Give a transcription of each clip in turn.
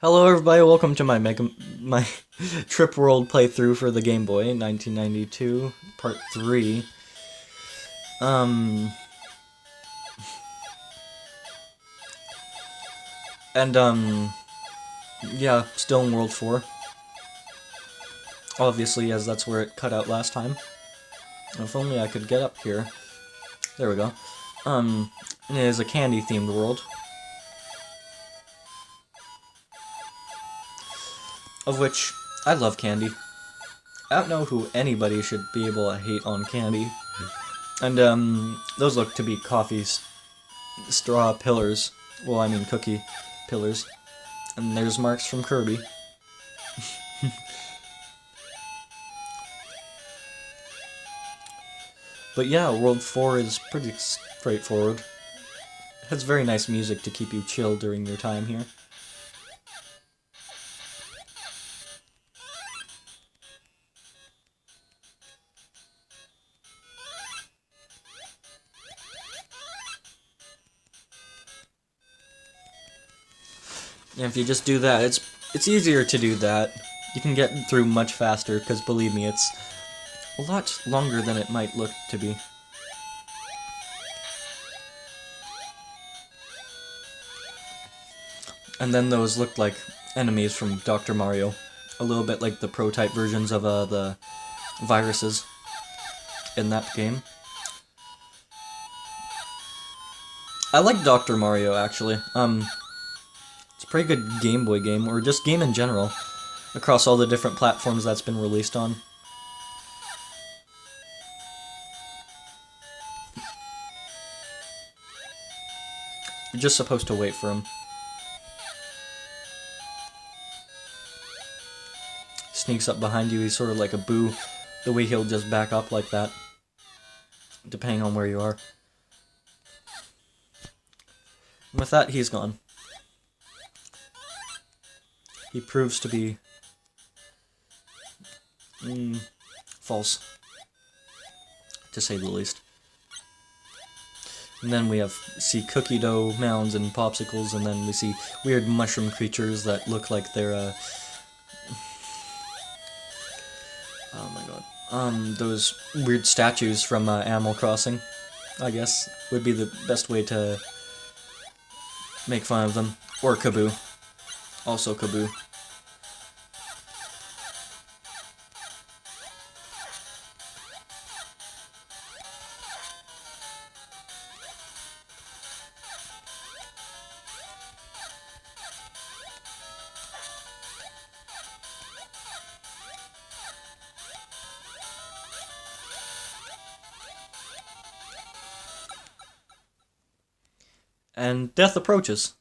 Hello everybody, welcome to my Trip World playthrough for the Game Boy, 1992, Part 3. Um, and, yeah, still in World 4. Obviously, as that's where it cut out last time. If only I could get up here. There we go. It is a candy-themed world. Of which, I love candy. I don't know who anybody should be able to hate on candy. And, those look to be coffee straw pillars. Well, I mean cookie pillars. And there's marks from Kirby. But yeah, World 4 is pretty straightforward. It has very nice music to keep you chill during your time here. And if you just do that, it's easier to do that. You can get through much faster, because believe me, it's a lot longer than it might look to be. And then those look like enemies from Dr. Mario. A little bit like the pro-type versions of the viruses in that game. I like Dr. Mario, actually. It's a pretty good Game Boy game, or just game in general, across all the different platforms that's been released on. You're just supposed to wait for him. Sneaks up behind you, he's sort of like a Boo, the way he'll just back up like that, depending on where you are. And with that, he's gone. He proves to be false, to say the least. And then we see cookie dough mounds and popsicles, and then we see weird mushroom creatures that look like they're oh my god, those weird statues from Animal Crossing, I guess, would be the best way to make fun of them. Or Kaboo. Also Kaboo. And death approaches.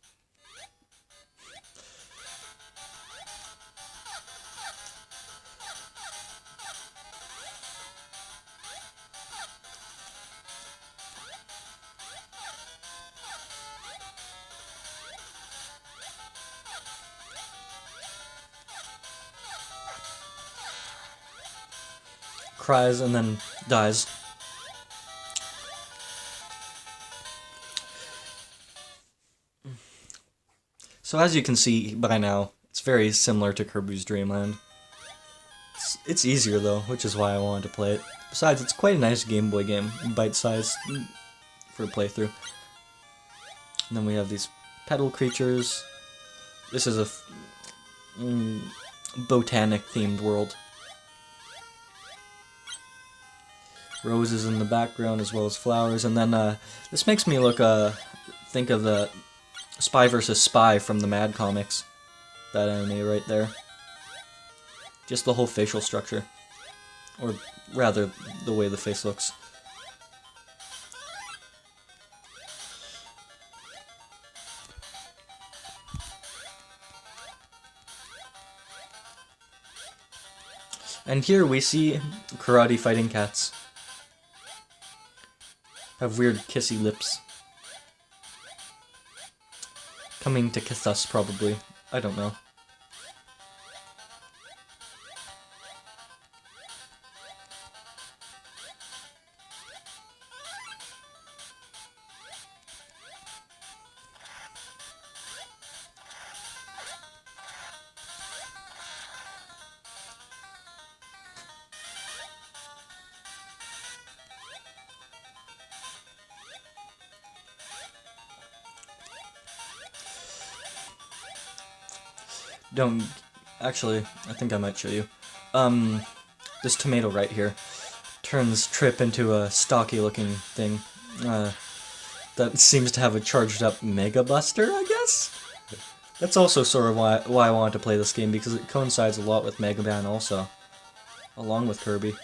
Cries and then dies. So as you can see by now, it's very similar to Kirby's Dream Land. It's easier though, which is why I wanted to play it. Besides, it's quite a nice Game Boy game, bite-sized for a playthrough. And then we have these petal creatures. This is a botanic-themed world. Roses in the background as well as flowers, and then this makes me think of the Spy vs. Spy from the Mad comics. That anime right there. Just the whole facial structure. Or rather, the way the face looks. And here we see karate fighting cats. Have weird kissy lips. Coming to kiss us, probably. I don't know. don't... Actually, I think I might show you. This tomato right here turns Trip into a stocky looking thing. That seems to have a charged up Mega Buster, I guess? That's also sort of why I wanted to play this game, because it coincides a lot with Mega Man also, along with Kirby.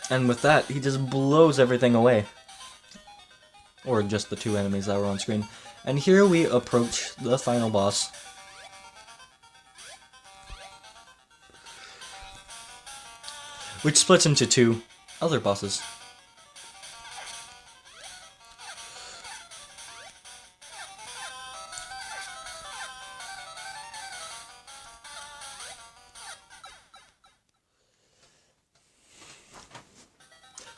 And with that, he just blows everything away. Or just the two enemies that were on screen. And here we approach the final boss. Which splits into two other bosses.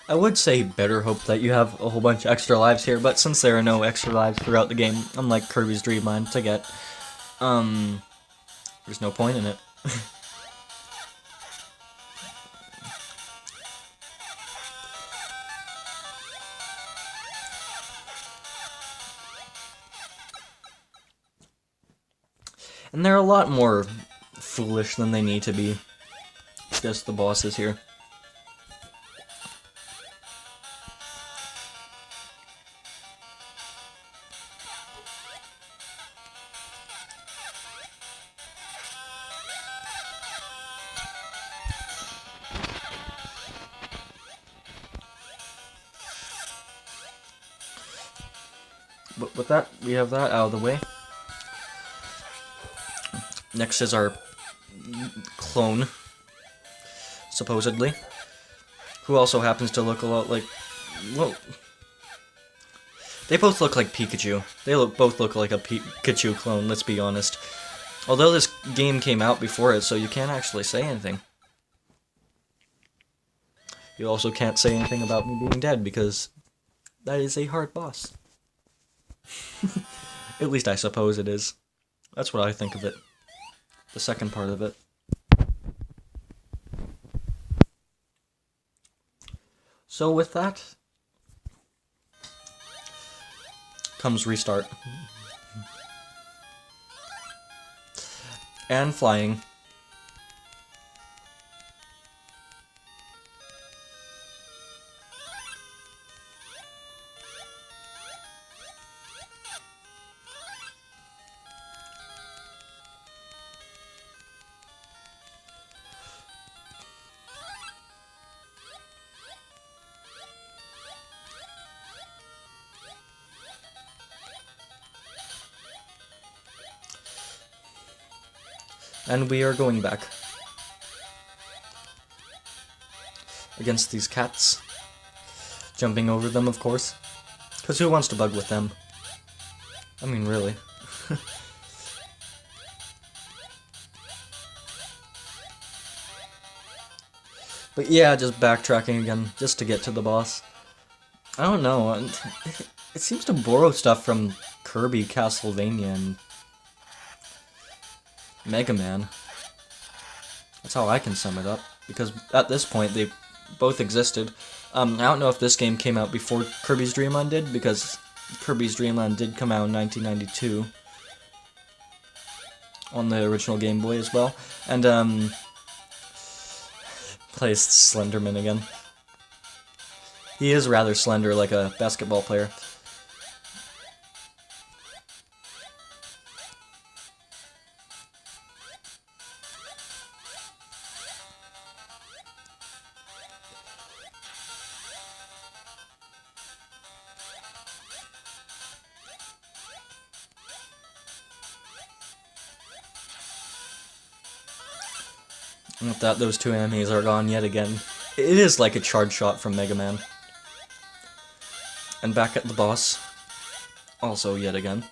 I would say better hope that you have a whole bunch of extra lives here, but since there are no extra lives throughout the game, unlike Kirby's Dream Land to get, there's no point in it. And they're a lot more foolish than they need to be. Just the bosses here. But with that, we have that out of the way. Next is our clone, supposedly, who also happens to look a lot like, well, they both look like Pikachu. They both look like a Pikachu clone, let's be honest. Although this game came out before it, so you can't actually say anything. You also can't say anything about me being dead, because that is a hard boss. At least I suppose it is. That's what I think of it. The second part of it. So with that comes restart. And flying. And we are going back. Against these cats. Jumping over them, of course. Because who wants to bug with them? I mean, really. But yeah, just backtracking again, just to get to the boss. I don't know, it seems to borrow stuff from Kirby, Castlevania, and Mega Man. That's how I can sum it up, because at this point they both existed. I don't know if this game came out before Kirby's Dream Land did, because Kirby's Dream Land did come out in 1992 on the original Game Boy as well, and plays Slenderman again. He is rather slender, like a basketball player. And with that, those two enemies are gone yet again. It is like a charge shot from Mega Man. And back at the boss. Also yet again.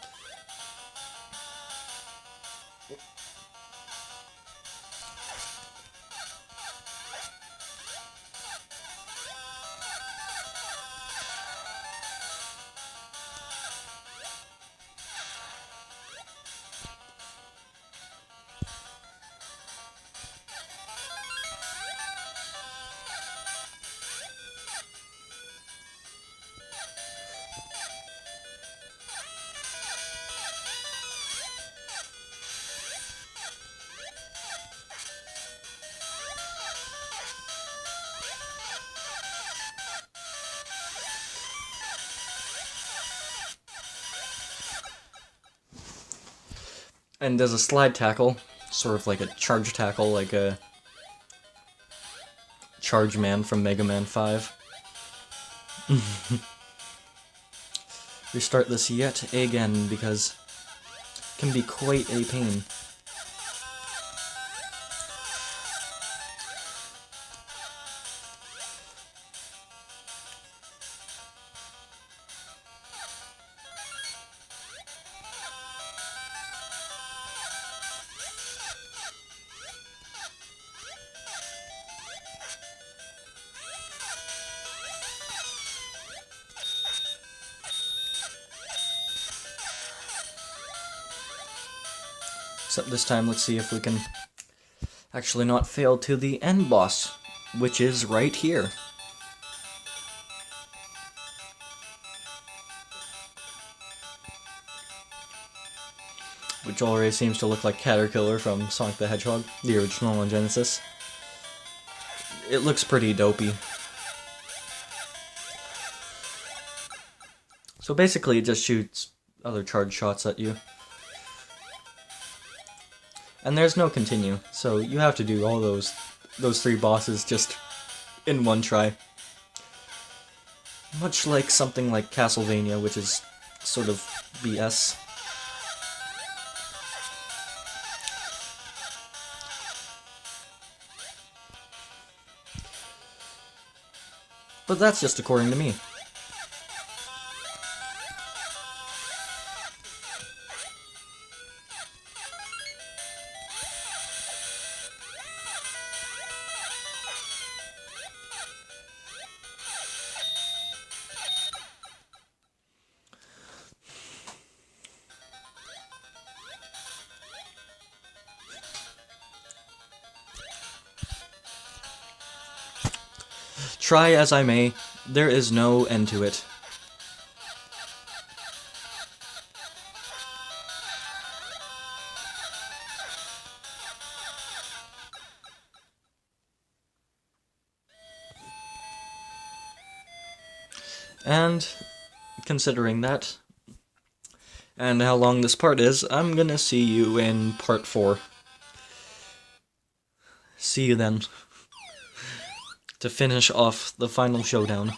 And there's a slide tackle, sort of like a charge tackle, like a Charge Man from Mega Man 5. Restart this yet again because it can be quite a pain. Except this time, let's see if we can actually not fail to the end boss, which is right here. Which already seems to look like Caterpillar from Sonic the Hedgehog, the original on Genesis. It looks pretty dopey. So basically it just shoots other charge shots at you. And there's no continue, so you have to do all those 3 bosses just in one try. Much like something like Castlevania, which is sort of BS. But that's just according to me. Try as I may, there is no end to it. And considering that, and how long this part is, I'm gonna see you in part 4. See you then. To finish off the final showdown.